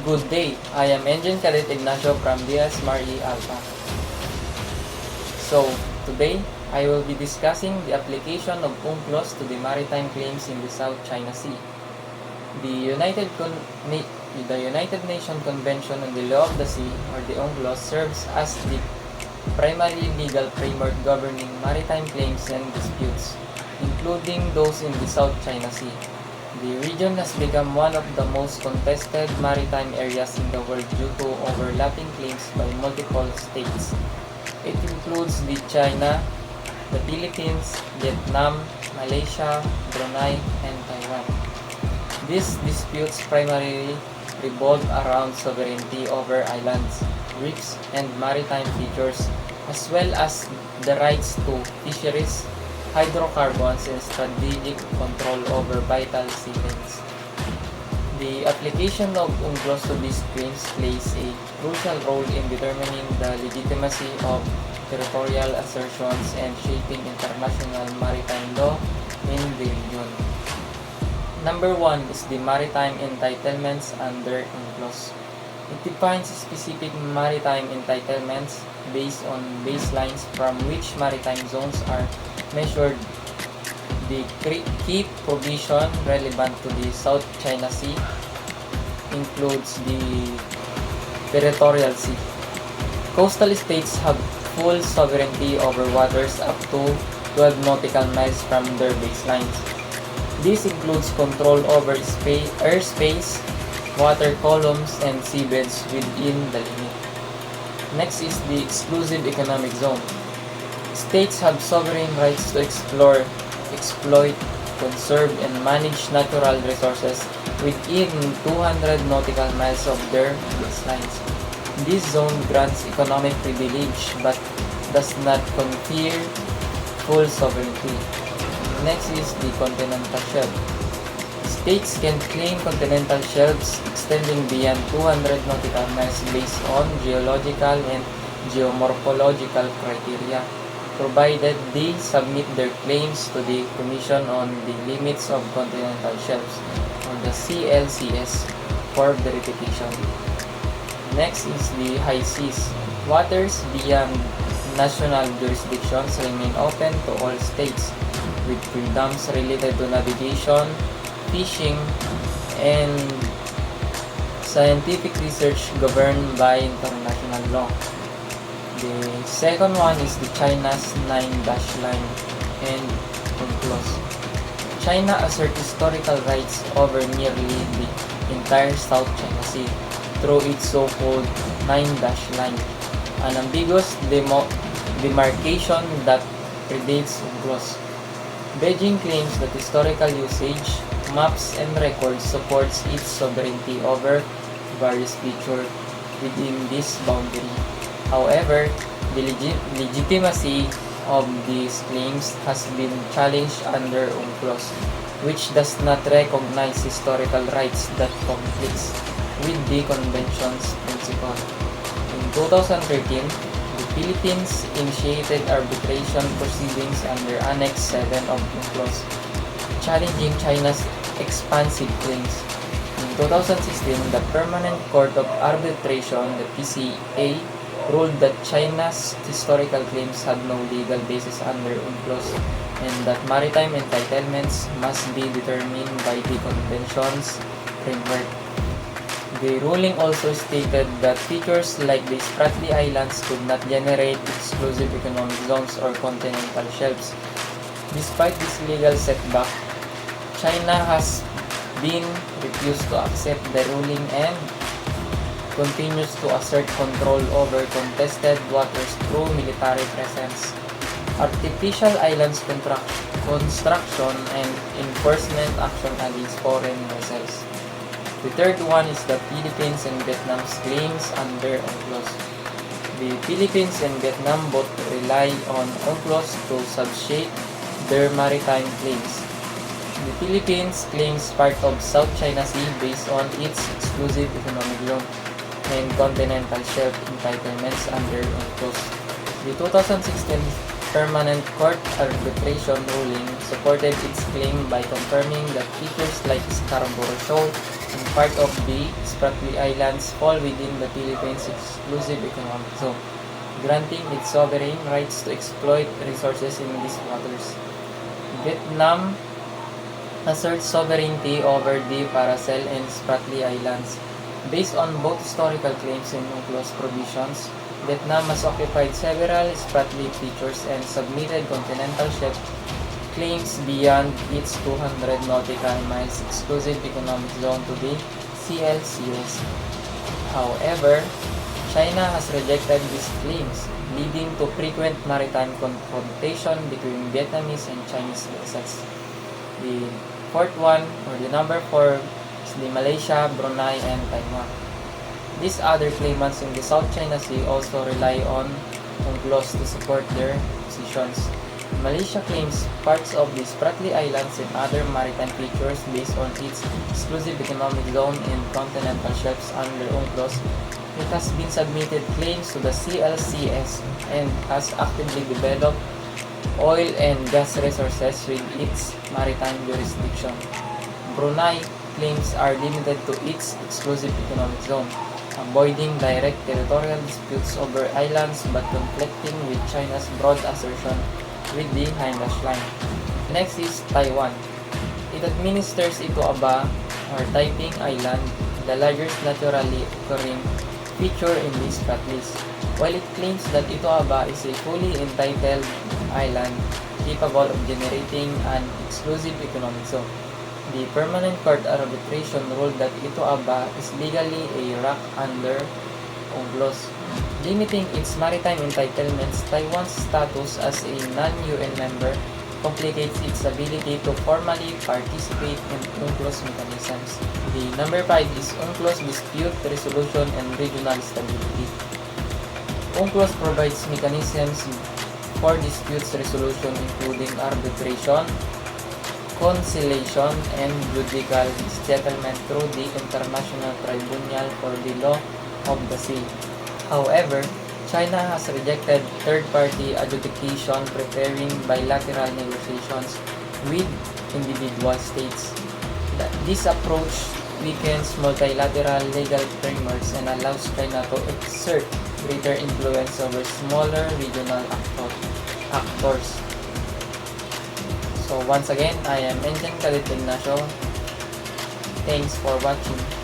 Good day, I am Engine Cadet Ignacio from DS Mari Alpha. So, today, I will be discussing the application of UNCLOS to the maritime claims in the South China Sea. The United Nations Convention on the Law of the Sea, or the UNCLOS, serves as the primary legal framework governing maritime claims and disputes, including those in the South China Sea. The region has become one of the most contested maritime areas in the world due to overlapping claims by multiple states. It includes China, the Philippines, Vietnam, Malaysia, Brunei, and Taiwan. These disputes primarily revolve around sovereignty over islands, reefs, and maritime features, as well as the rights to fisheries, hydrocarbons, and strategic control over vital sea lanes. The application of UNCLOS to these claims plays a crucial role in determining the legitimacy of territorial assertions and shaping international maritime law in the region. Number 1 is the maritime entitlements under UNCLOS. It defines specific maritime entitlements based on baselines from which maritime zones are measured. The key provision relevant to the South China Sea includes the territorial sea. Coastal states have full sovereignty over waters up to 12 nautical miles from their baselines. This includes control over airspace, water columns, and seabeds within the limit. Next is the exclusive economic zone. States have sovereign rights to explore, exploit, conserve, and manage natural resources within 200 nautical miles of their baselines. This zone grants economic privilege but does not confer full sovereignty. Next is the continental shelf. States can claim continental shelves extending beyond 200 nautical miles based on geological and geomorphological criteria, provided they submit their claims to the Commission on the Limits of Continental Shelves, or the CLCS, for verification. Next is the high seas. Waters beyond national jurisdictions remain open to all states, with freedoms related to navigation, fishing, and scientific research governed by international law. The second one is the China's 9-dash line and UNCLOS. China asserts historical rights over nearly the entire South China Sea through its so-called 9-dash line, an ambiguous demarcation that predates UNCLOS. Beijing claims that historical usage, maps, and records supports its sovereignty over various features within this boundary. However, the legitimacy of these claims has been challenged under UNCLOS, which does not recognize historical rights that conflicts with the Convention's principle. In 2013, the Philippines initiated arbitration proceedings under Annex 7 of UNCLOS, challenging China's expansive claims. In 2016, the Permanent Court of Arbitration, the PCA, ruled that China's historical claims had no legal basis under UNCLOS and that maritime entitlements must be determined by the Convention's framework. The ruling also stated that features like the Spratly Islands could not generate exclusive economic zones or continental shelves. Despite this legal setback, China has been refused to accept the ruling and continues to assert control over contested waters through military presence, artificial islands construction, and enforcement action against foreign vessels. The third one is the Philippines and Vietnam's claims under UNCLOS. The Philippines and Vietnam both rely on UNCLOS to substantiate their maritime claims. The Philippines claims part of South China Sea based on its exclusive economic zone and continental shelf entitlements under UNCLOS. The 2016 Permanent Court arbitration ruling supported its claim by confirming that features like Scarborough Shoal and part of the Spratly Islands fall within the Philippines exclusive economic zone, granting its sovereign rights to exploit resources in these waters. Vietnam asserts sovereignty over the Paracel and Spratly Islands. Based on both historical claims and UNCLOS provisions, Vietnam has occupied several Spratly features and submitted continental shelf claims beyond its 200 nautical miles exclusive economic zone to the CLCS. However, China has rejected these claims, leading to frequent maritime confrontation between Vietnamese and Chinese vessels. The fourth one, or the number 4, is the Malaysia, Brunei, and Taiwan. These other claimants in the South China Sea also rely on UNCLOS to support their positions. Malaysia claims parts of the Spratly Islands and other maritime features based on its exclusive economic zone and continental shelves under UNCLOS. It has been submitted claims to the CLCS and has actively developed oil and gas resources with its maritime jurisdiction. Brunei claims are limited to its exclusive economic zone, avoiding direct territorial disputes over islands but conflicting with China's broad assertion with the Hindlash Line. Next is Taiwan. It administers Ito Aba or Taiping Island, the largest naturally occurring feature in this Spratlys. While it claims that Ito Aba is a fully entitled island capable of generating an exclusive economic zone, the Permanent Court Arbitration ruled that Ito Aba is legally a rock under UNCLOS. Limiting its maritime entitlements, Taiwan's status as a non-UN member complicates its ability to formally participate in UNCLOS mechanisms. The number 5 is UNCLOS Dispute Resolution and Regional Stability. UNCLOS provides mechanisms for disputes resolution including arbitration, conciliation, and judicial settlement through the International Tribunal for the Law of the Sea. However, China has rejected third-party adjudication preparing bilateral negotiations with individual states. This approach weakens multilateral legal frameworks and allows China to exert greater influence over smaller regional actors. So once again, I am Enjan Kalit Ignacio. Thanks for watching.